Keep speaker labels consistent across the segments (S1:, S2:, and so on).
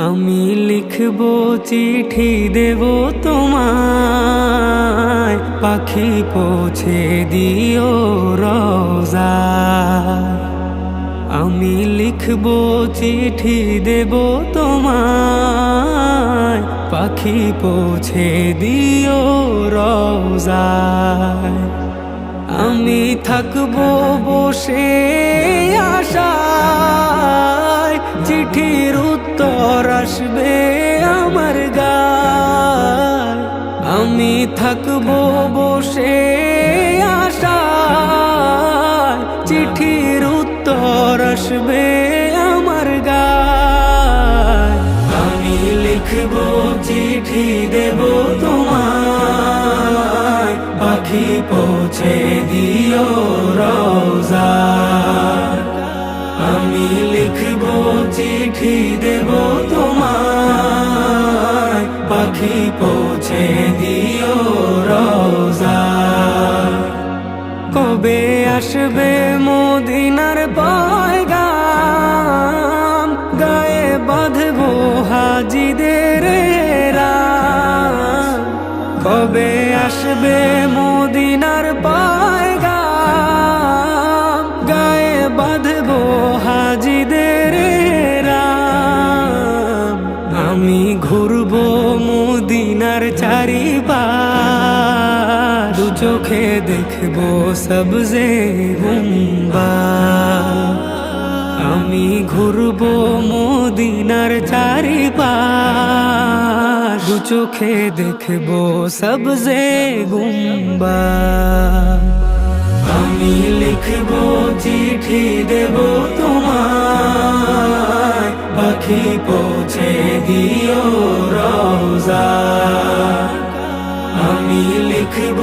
S1: আমি লিখব চিঠি দেব তোমায়, পাখি পৌঁছে দিও রোজায়। আমি লিখব চিঠি দেব তোমায়, পাখি পৌঁছে দিও রোজায়। আমি থাকবো বসে আশায়, চিঠির উত্তর আসবে আমার গায়। আমি থাকবো বসে আশায়, চিঠির উত্তর আসবে আমার গায়। আমি লিখব চিঠি দেব তোমায়, পাখি পৌঁছে দিও রোজায়। আমি লিখব চিঠি দেব তোমায়, পাখি পৌঁছে দিও রোজায়। কবে আসবে মদিনার পয়গাম, গায়ে বাঁধবো হাজিদের রাম। কবে আসবে মদিনার পয়গাম, গায়ে বাঁধবো হাজিদের রাম। আমি ঘুরবো মদিনার চারিপাশ, দু চোখে দেখবো সবজে গুম্বাদ। আমি ঘুরবো মদিনার চারিপাশ, দু চোখে দেখবো সবজে গুম্বাদ। আমি লিখব চিঠি দেব তোমায়, পাখি পৌঁছে দিও রোজায়। আমি লিখব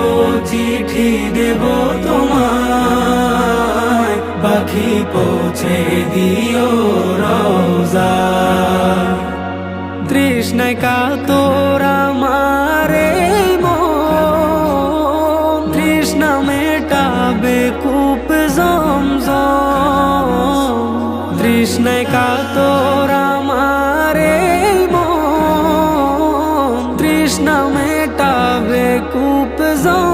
S1: চিঠি দেব তোমায়, পাখি পৌঁছে দিও রোজায়। তৃষ্ণায় কাতর আমার এই মন, তৃষ্ণা মেটাবে কূপ জমজম। তৃষ্ণায় কাতর আমার এই মন, তৃষ্ণা মেটাবে কূপ জমজম।